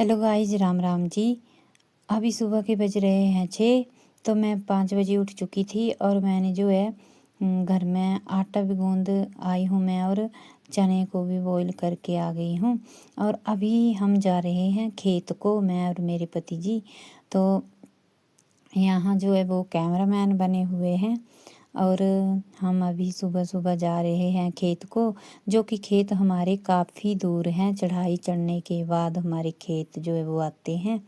Hello guys, Ram Ram ji. अभी सुबह के बज रहे हैं 6। तो मैं 5 बजे उठ चुकी थी और मैंने जो है घर में आटा भी गूँध आई हूँ मैं, और चने को भी बॉईल करके आ गई हूँ। और अभी हम जा रहे हैं खेत को, मैं और मेरे पति जी। तो यहाँ जो है वो कैमरामैन बने हुए हैं और हम अभी सुबह सुबह जा रहे हैं खेत को, जो कि खेत हमारे काफ़ी दूर हैं। चढ़ाई चढ़ने के बाद हमारे खेत जो है वो आते हैं।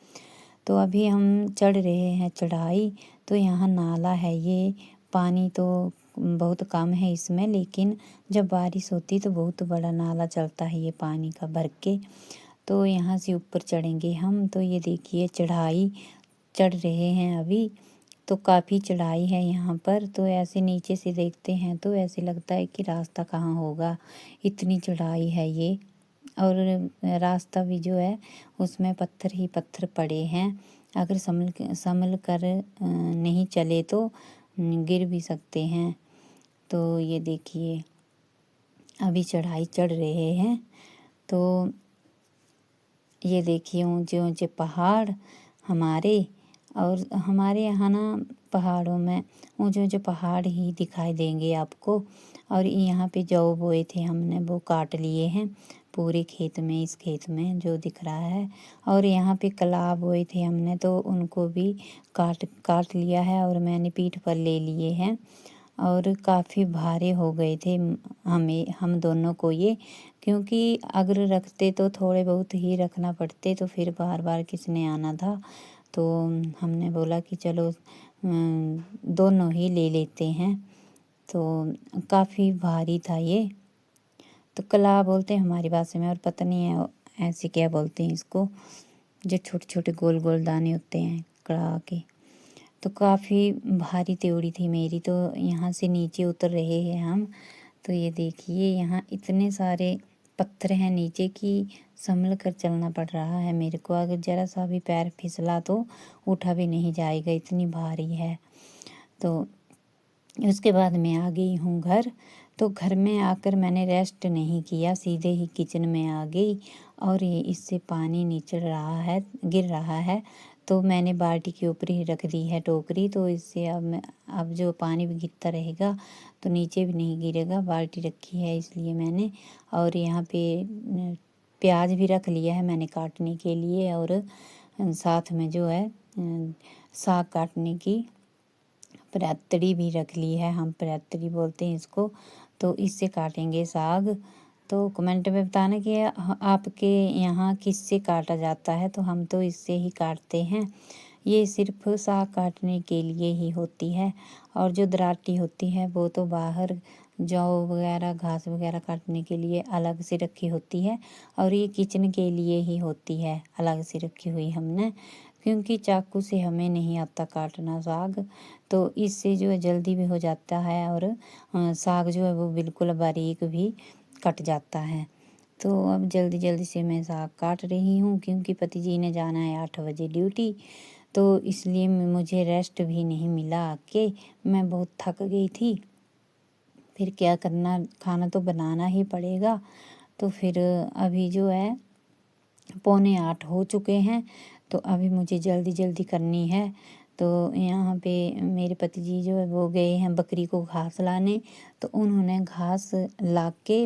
तो अभी हम चढ़ रहे हैं चढ़ाई। तो यहाँ नाला है, ये पानी तो बहुत कम है इसमें, लेकिन जब बारिश होती तो बहुत बड़ा नाला चलता है ये पानी का भर के। तो यहाँ से ऊपर चढ़ेंगे हम। तो ये देखिए चढ़ाई चढ़ रहे हैं अभी। तो काफ़ी चढ़ाई है यहाँ पर। तो ऐसे नीचे से देखते हैं तो ऐसे लगता है कि रास्ता कहाँ होगा, इतनी चढ़ाई है ये। और रास्ता भी जो है उसमें पत्थर ही पत्थर पड़े हैं। अगर संभल कर नहीं चले तो गिर भी सकते हैं। तो ये देखिए अभी चढ़ाई चढ़ रहे हैं। तो ये देखिए ऊंचे ऊंचे पहाड़ हमारे। और हमारे यहाँ ना पहाड़ों में ऊंचे ऊंचे पहाड़ ही दिखाई देंगे आपको। और यहाँ पे जौ बोए थे हमने, वो काट लिए हैं पूरे खेत में, इस खेत में जो दिख रहा है। और यहाँ पे कलाव बोए थे हमने, तो उनको भी काट काट लिया है और मैंने पीठ पर ले लिए हैं। और काफ़ी भारी हो गए थे हम दोनों को ये, क्योंकि अगर रखते तो थोड़े बहुत ही रखना पड़ते, तो फिर बार बार किसने आना था। तो हमने बोला कि चलो दोनों ही ले लेते हैं। तो काफ़ी भारी था ये। तो कला बोलते हैं हमारी भाषा में, और पता नहीं है ऐसे क्या बोलते हैं इसको, जो छोटे छोटे गोल गोल दाने होते हैं कड़ा के। तो काफ़ी भारी त्योड़ी थी मेरी। तो यहाँ से नीचे उतर रहे हैं हम। तो ये देखिए यहाँ इतने सारे पत्थर हैं नीचे कि संभल कर चलना पड़ रहा है मेरे को। अगर ज़रा सा भी पैर फिसला तो उठा भी नहीं जाएगा, इतनी भारी है। तो उसके बाद मैं आ गई हूँ घर। तो घर में आकर मैंने रेस्ट नहीं किया, सीधे ही किचन में आ गई। और ये इससे पानी निचड़ रहा है, गिर रहा है। तो मैंने बाल्टी के ऊपर ही रख दी है टोकरी। तो इससे अब जो पानी भी गिरता रहेगा तो नीचे भी नहीं गिरेगा। बाल्टी रखी है इसलिए मैंने। और यहाँ पे प्याज भी रख लिया है मैंने काटने के लिए। और साथ में जो है साग काटने की परातड़ी भी रख ली है, हम परातड़ी बोलते हैं इसको। तो इससे काटेंगे साग। तो कमेंट में बताना कि आपके यहाँ किससे काटा जाता है। तो हम तो इससे ही काटते हैं। ये सिर्फ साग काटने के लिए ही होती है। और जो दराटी होती है वो तो बाहर जौ वगैरह घास वगैरह काटने के लिए अलग से रखी होती है। और ये किचन के लिए ही होती है, अलग से रखी हुई हमने, क्योंकि चाकू से हमें नहीं आता काटना साग। तो इससे जो है जल्दी भी हो जाता है। और साग जो है वो बिल्कुल बारीक भी कट जाता है। तो अब जल्दी जल्दी से मैं साग काट रही हूँ, क्योंकि पति जी ने जाना है 8 बजे ड्यूटी। तो इसलिए मुझे रेस्ट भी नहीं मिला आके, मैं बहुत थक गई थी। फिर क्या करना, खाना तो बनाना ही पड़ेगा। तो फिर अभी जो है 7:45 हो चुके हैं। तो अभी मुझे जल्दी जल्दी करनी है। तो यहाँ पे मेरे पति जी जो है वो गए हैं बकरी को घास लाने। तो उन्होंने घास ला के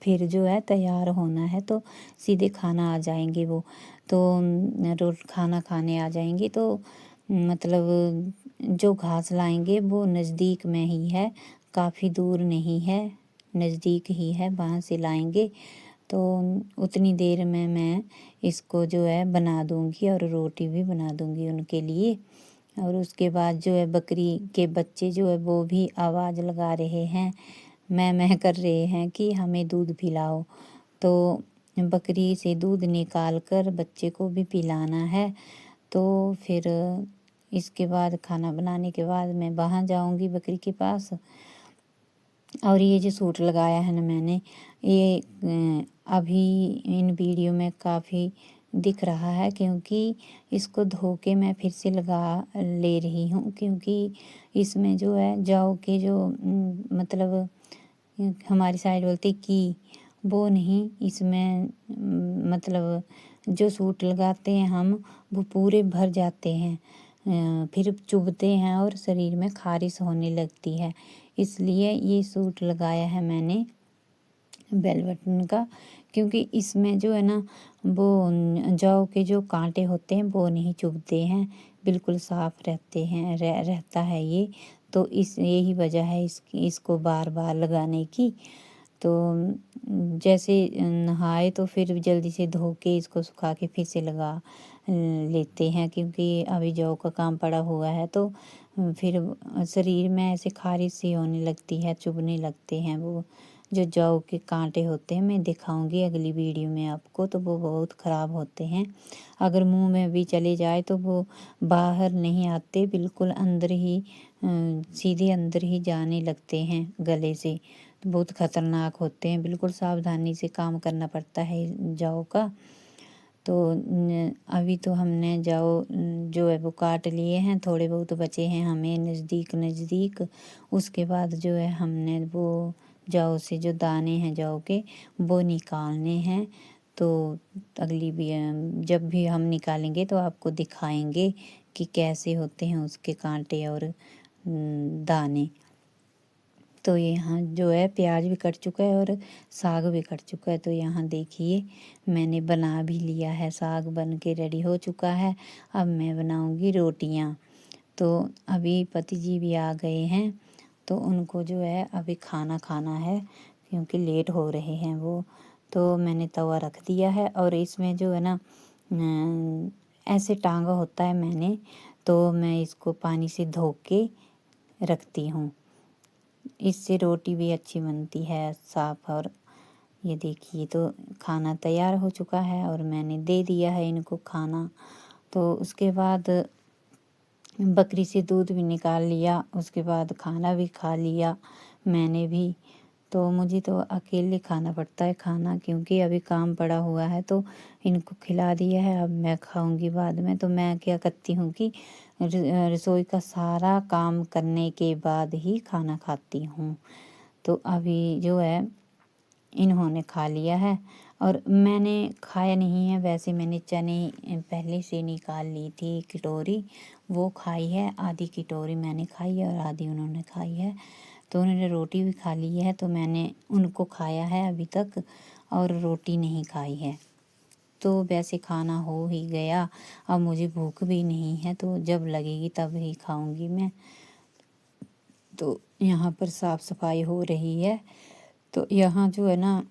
फिर जो है तैयार होना है। तो सीधे खाना आ जाएंगे वो। तो रोज खाना खाने आ जाएंगे। तो मतलब जो घास लाएंगे वो नज़दीक में ही है, काफ़ी दूर नहीं है, नज़दीक ही है, वहाँ से लाएंगे। तो उतनी देर में मैं इसको जो है बना दूंगी और रोटी भी बना दूंगी उनके लिए। और उसके बाद जो है बकरी के बच्चे जो है वो भी आवाज़ लगा रहे हैं, मैं कर रहे हैं कि हमें दूध पिलाओ। तो बकरी से दूध निकाल कर बच्चे को भी पिलाना है। तो फिर इसके बाद खाना बनाने के बाद मैं वहाँ जाऊंगी बकरी के पास। और ये जो सूट लगाया है ना मैंने, ये अभी इन वीडियो में काफ़ी दिख रहा है, क्योंकि इसको धो के मैं फिर से लगा ले रही हूँ। क्योंकि इसमें जो है जौ के जो मतलब हमारी साइड बोलते कि वो नहीं, इसमें मतलब जो सूट लगाते हैं हम वो पूरे भर जाते हैं, फिर चुभते हैं और शरीर में ख़ारिश होने लगती है। इसलिए ये सूट लगाया है मैंने बेल बटन का, क्योंकि इसमें जो है ना वो जौ के जो कांटे होते हैं वो नहीं चुभते हैं, बिल्कुल साफ रहते हैं, रहता है ये। तो इस यही वजह है इसको बार बार लगाने की। तो जैसे नहाए तो फिर जल्दी से धो के इसको सुखा के फिर से लगा लेते हैं, क्योंकि अभी जौ का काम पड़ा हुआ है तो फिर शरीर में ऐसे ख़ारिश सी होने लगती है, चुभने लगते हैं वो जो जौ के कांटे होते हैं। मैं दिखाऊंगी अगली वीडियो में आपको, तो वो बहुत ख़राब होते हैं। अगर मुंह में भी चले जाए तो वो बाहर नहीं आते, बिल्कुल अंदर ही सीधे अंदर ही जाने लगते हैं गले से। तो बहुत ख़तरनाक होते हैं, बिल्कुल सावधानी से काम करना पड़ता है जौ का। तो अभी तो हमने जौ जो है वो काट लिए हैं, थोड़े बहुत बचे हैं हमें नज़दीक। उसके बाद जो है हमने वो जौ से जो दाने हैं जौ के वो निकालने हैं। तो अगली भी जब भी हम निकालेंगे तो आपको दिखाएंगे कि कैसे होते हैं उसके कांटे और दाने। तो यहाँ जो है प्याज भी कट चुका है और साग भी कट चुका है। तो यहाँ देखिए मैंने बना भी लिया है, साग बन के रेडी हो चुका है। अब मैं बनाऊंगी रोटियाँ। तो अभी पति जी भी आ गए हैं, तो उनको जो है अभी खाना खाना है, क्योंकि लेट हो रहे हैं वो। तो मैंने तवा रख दिया है और इसमें जो है ना ऐसे टांगा होता है मैंने, तो मैं इसको पानी से धो के रखती हूँ, इससे रोटी भी अच्छी बनती है साफ। और ये देखिए तो खाना तैयार हो चुका है और मैंने दे दिया है इनको खाना। तो उसके बाद बकरी से दूध भी निकाल लिया, उसके बाद खाना भी खा लिया मैंने भी। तो मुझे तो अकेले खाना पड़ता है खाना, क्योंकि अभी काम पड़ा हुआ है। तो इनको खिला दिया है, अब मैं खाऊंगी बाद में। तो मैं क्या करती हूँ कि रसोई का सारा काम करने के बाद ही खाना खाती हूँ। तो अभी जो है इन्होंने खा लिया है और मैंने खाया नहीं है। वैसे मैंने चने पहले से निकाल ली थी कटोरी, वो खाई है। आधी कटोरी मैंने खाई है और आधी उन्होंने खाई है। तो उन्होंने रोटी भी खा ली है, तो मैंने उनको खाया है अभी तक और रोटी नहीं खाई है। तो वैसे खाना हो ही गया, अब मुझे भूख भी नहीं है, तो जब लगेगी तब ही खाऊंगी मैं। तो यहाँ पर साफ़ सफाई हो रही है। तो यहाँ जो है ना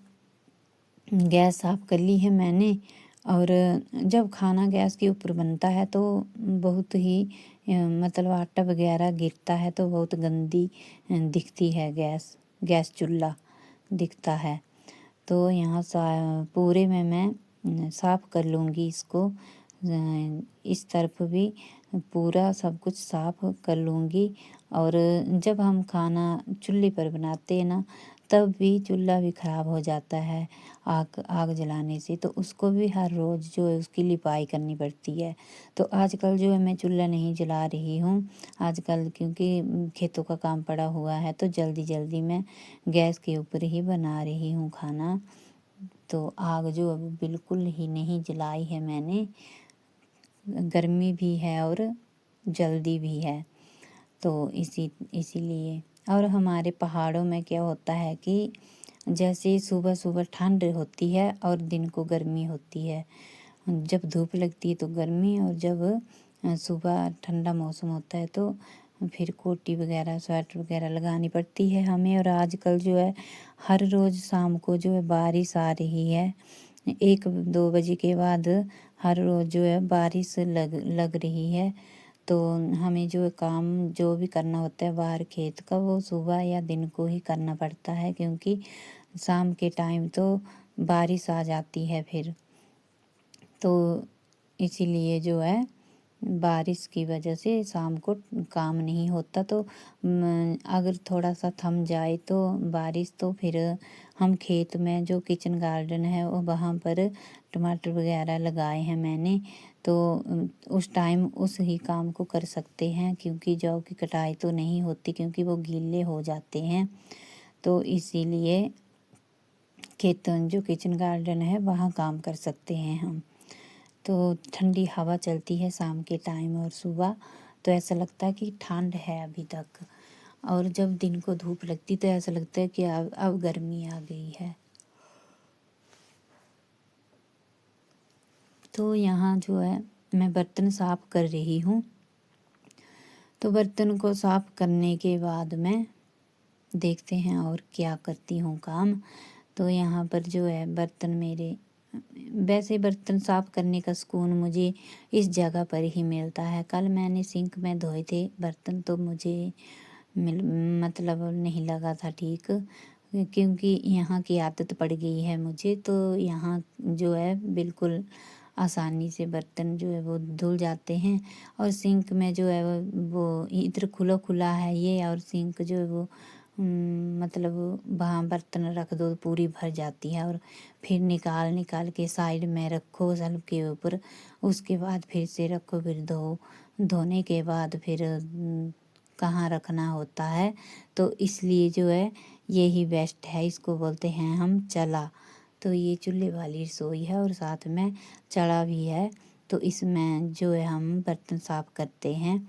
गैस साफ़ कर ली है मैंने। और जब खाना गैस के ऊपर बनता है तो बहुत ही मतलब आटा वगैरह गिरता है तो बहुत गंदी दिखती है गैस चूल्हा दिखता है। तो यहाँ पूरे में मैं साफ़ कर लूँगी इसको, इस तरफ भी पूरा सब कुछ साफ़ कर लूँगी। और जब हम खाना चूल्हे पर बनाते हैं ना, तब भी चूल्हा भी ख़राब हो जाता है आग जलाने से, तो उसको भी हर रोज़ जो है उसकी लिपाई करनी पड़ती है। तो आजकल जो है मैं चूल्हा नहीं जला रही हूँ आजकल, क्योंकि खेतों का काम पड़ा हुआ है, तो जल्दी जल्दी मैं गैस के ऊपर ही बना रही हूँ खाना। तो आग जो अभी बिल्कुल ही नहीं जलाई है मैंने, गर्मी भी है और जल्दी भी है, तो इसीलिए। और हमारे पहाड़ों में क्या होता है कि जैसे सुबह सुबह ठंड होती है और दिन को गर्मी होती है। जब धूप लगती है तो गर्मी, और जब सुबह ठंडा मौसम होता है तो फिर कोटी वगैरह स्वेटर वगैरह लगानी पड़ती है हमें। और आजकल जो है हर रोज़ शाम को जो है बारिश आ रही है, 1-2 बजे के बाद हर रोज़ जो है बारिश लग रही है। तो हमें जो काम जो भी करना होता है बाहर खेत का, वो सुबह या दिन को ही करना पड़ता है, क्योंकि शाम के टाइम तो बारिश आ जाती है फिर। तो इसीलिए जो है बारिश की वजह से शाम को काम नहीं होता। तो अगर थोड़ा सा थम जाए तो बारिश, तो फिर हम खेत में जो किचन गार्डन है वो वहाँ पर टमाटर वगैरह लगाए हैं मैंने, तो उस टाइम उस ही काम को कर सकते हैं, क्योंकि जौ की कटाई तो नहीं होती, क्योंकि वो गीले हो जाते हैं। तो इसीलिए खेत जो किचन गार्डन है वहाँ काम कर सकते हैं हम। तो ठंडी हवा चलती है शाम के टाइम और सुबह, तो ऐसा लगता है कि ठंड है अभी तक। और जब दिन को धूप लगती तो ऐसा लगता है कि अब गर्मी आ गई है। तो यहाँ जो है मैं बर्तन साफ़ कर रही हूँ। तो बर्तन को साफ़ करने के बाद मैं देखते हैं और क्या करती हूँ काम। तो यहाँ पर जो है बर्तन मेरे, वैसे बर्तन साफ़ करने का सुकून मुझे इस जगह पर ही मिलता है। कल मैंने सिंक में धोए थे बर्तन, तो मुझे मतलब नहीं लगा था ठीक, क्योंकि यहाँ की आदत पड़ गई है मुझे। तो यहाँ जो है बिल्कुल आसानी से बर्तन जो है वो धुल जाते हैं। और सिंक में जो है वो इधर खुला खुला है ये, और सिंक जो है वो मतलब वहाँ बर्तन रख दो पूरी भर जाती है, और फिर निकाल निकाल के साइड में रखो स्लैब के ऊपर। उसके बाद फिर से रखो, फिर धोने के बाद फिर कहाँ रखना होता है। तो इसलिए जो है यही बेस्ट है, इसको बोलते हैं हम चला। तो ये चूल्हे वाली रसोई है और साथ में चढ़ा भी है। तो इसमें जो है हम बर्तन साफ़ करते हैं।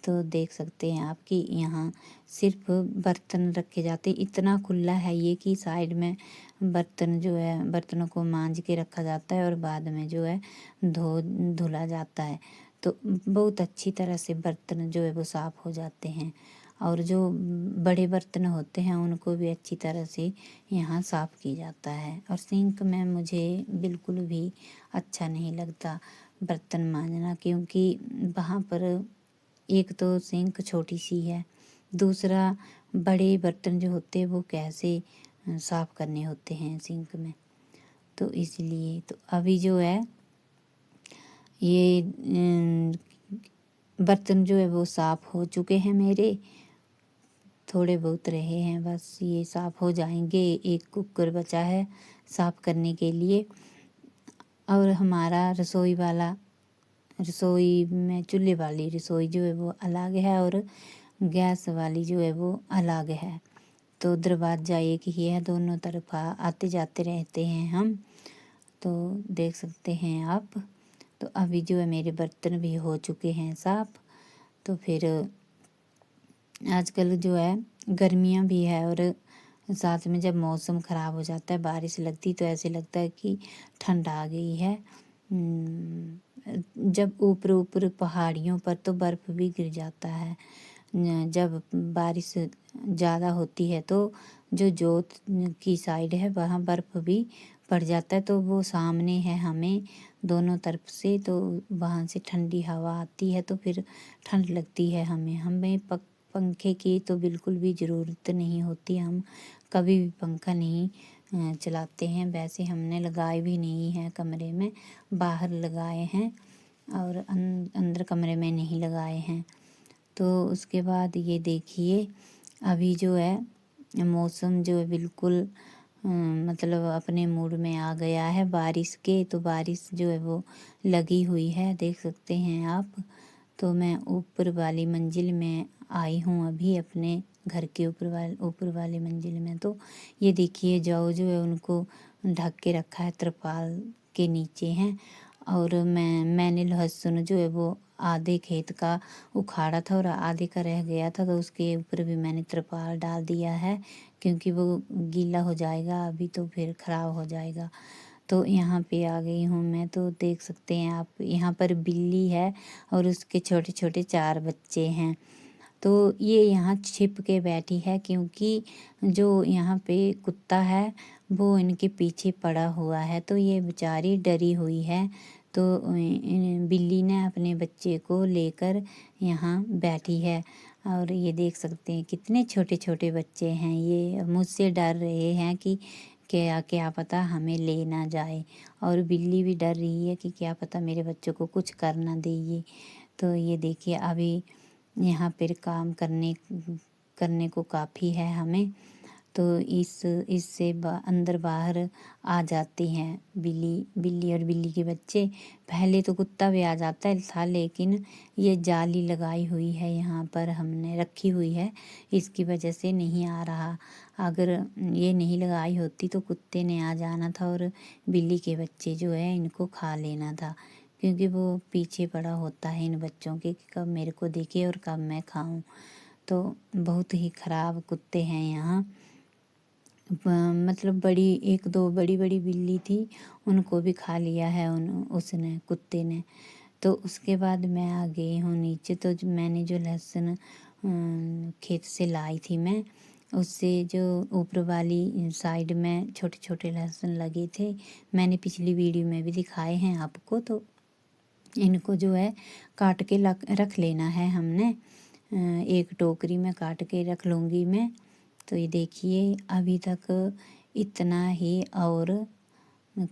तो देख सकते हैं आप कि यहाँ सिर्फ बर्तन रखे जाते, इतना खुला है ये कि साइड में बर्तन जो है बर्तनों को मांज के रखा जाता है और बाद में जो है धुला जाता है। तो बहुत अच्छी तरह से बर्तन जो है वो साफ़ हो जाते हैं। और जो बड़े बर्तन होते हैं उनको भी अच्छी तरह से यहाँ साफ़ किया जाता है। और सिंक में मुझे बिल्कुल भी अच्छा नहीं लगता बर्तन मांजना, क्योंकि वहाँ पर एक तो सिंक छोटी सी है, दूसरा बड़े बर्तन जो होते हैं वो कैसे साफ़ करने होते हैं सिंक में। तो इसलिए तो अभी जो है ये बर्तन जो है वो साफ़ हो चुके हैं मेरे, थोड़े बहुत रहे हैं, बस ये साफ़ हो जाएंगे। एक कुकर बचा है साफ़ करने के लिए। और हमारा रसोई में चूल्हे वाली रसोई जो है वो अलग है और गैस वाली जो है वो अलग है। तो दरवाज़ा एक ही है, दोनों तरफा आते जाते रहते हैं हम। तो देख सकते हैं आप। तो अभी जो है मेरे बर्तन भी हो चुके हैं साफ़। तो फिर आजकल जो है गर्मियाँ भी है, और साथ में जब मौसम ख़राब हो जाता है, बारिश लगती, तो ऐसे लगता है कि ठंड आ गई है। जब ऊपर ऊपर पहाड़ियों पर तो बर्फ़ भी गिर जाता है। जब बारिश ज़्यादा होती है तो जो जोत की साइड है वहाँ बर्फ़ भी पड़ जाता है। तो वो सामने है हमें दोनों तरफ से, तो वहाँ से ठंडी हवा आती है, तो फिर ठंड लगती है हमें। हमें पंखे की तो बिल्कुल भी ज़रूरत नहीं होती, हम कभी भी पंखा नहीं चलाते हैं। वैसे हमने लगाए भी नहीं है कमरे में, बाहर लगाए हैं और अंदर कमरे में नहीं लगाए हैं। तो उसके बाद ये देखिए अभी जो है मौसम जो है बिल्कुल मतलब अपने मूड में आ गया है बारिश के। तो बारिश जो है वो लगी हुई है, देख सकते हैं आप। तो मैं ऊपर वाली मंजिल में आई हूँ अभी, अपने घर के ऊपर वाली मंजिल में। तो ये देखिए जो है उनको ढक के रखा है, तिरपाल के नीचे हैं। और मैंने लहसुन जो है वो आधे खेत का उखाड़ा था और आधे का रह गया था, तो उसके ऊपर भी मैंने तिरपाल डाल दिया है, क्योंकि वो गीला हो जाएगा अभी तो फिर ख़राब हो जाएगा। तो यहाँ पे आ गई हूँ मैं। तो देख सकते हैं आप, यहाँ पर बिल्ली है और उसके छोटे छोटे 4 बच्चे हैं। तो ये यहाँ छिप के बैठी है, क्योंकि जो यहाँ पे कुत्ता है वो इनके पीछे पड़ा हुआ है, तो ये बेचारी डरी हुई है। तो बिल्ली ने अपने बच्चे को लेकर यहाँ बैठी है। और ये देख सकते हैं कितने छोटे छोटे बच्चे हैं, ये मुझसे डर रहे हैं कि क्या क्या पता हमें ले ना जाए। और बिल्ली भी डर रही है कि क्या पता मेरे बच्चों को कुछ कर ना दे ये। तो ये देखिए अभी यहाँ पर काम करने को काफ़ी है हमें। तो इससे अंदर बाहर आ जाती हैं बिल्ली और बिल्ली के बच्चे। पहले तो कुत्ता भी आ जाता है था, लेकिन ये जाली लगाई हुई है यहाँ पर हमने रखी हुई है, इसकी वजह से नहीं आ रहा। अगर ये नहीं लगाई होती तो कुत्ते ने आ जाना था और बिल्ली के बच्चे जो है इनको खा लेना था। क्योंकि वो पीछे पड़ा होता है इन बच्चों के कि कब मेरे को दिखे और कब मैं खाऊं। तो बहुत ही ख़राब कुत्ते हैं यहाँ। मतलब बड़ी 1-2 बड़ी-बड़ी बिल्ली थी, उनको भी खा लिया है उसने, कुत्ते ने। तो उसके बाद मैं आ गई हूँ नीचे। तो मैंने जो लहसुन खेत से लाई थी मैं, उससे जो ऊपर वाली साइड में छोटे-छोटे लहसुन लगे थे, मैंने पिछली वीडियो में भी दिखाए हैं आपको। तो इनको जो है काट के रख लेना है हमने। एक टोकरी में काट के रख लूँगी मैं। तो ये देखिए अभी तक इतना ही और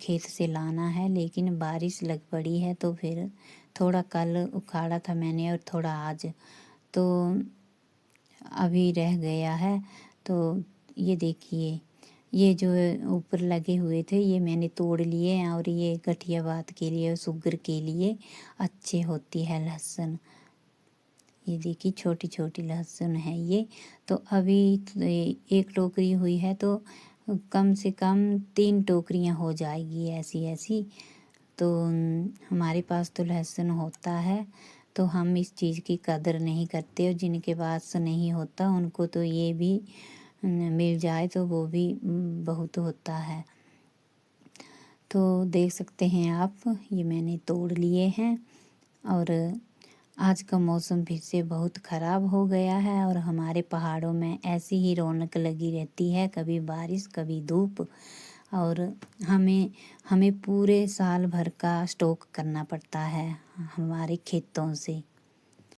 खेत से लाना है, लेकिन बारिश लग पड़ी है तो फिर थोड़ा कल उखाड़ा था मैंने और थोड़ा आज, तो अभी रह गया है। तो ये देखिए, ये जो ऊपर लगे हुए थे ये मैंने तोड़ लिए हैं और ये गठियावात के लिए और शुगर के लिए अच्छे होती है लहसुन। ये देखिए छोटी छोटी लहसुन है ये। तो अभी एक टोकरी हुई है तो कम से कम 3 टोकरियाँ हो जाएगी ऐसी ऐसी। तो हमारे पास तो लहसुन होता है, तो हम इस चीज़ की कदर नहीं करते, और जिनके पास नहीं होता उनको तो ये भी मिल जाए तो वो भी बहुत होता है। तो देख सकते हैं आप, ये मैंने तोड़ लिए हैं। और आज का मौसम फिर से बहुत ख़राब हो गया है और हमारे पहाड़ों में ऐसी ही रौनक लगी रहती है, कभी बारिश कभी धूप। और हमें पूरे साल भर का स्टॉक करना पड़ता है हमारे खेतों से।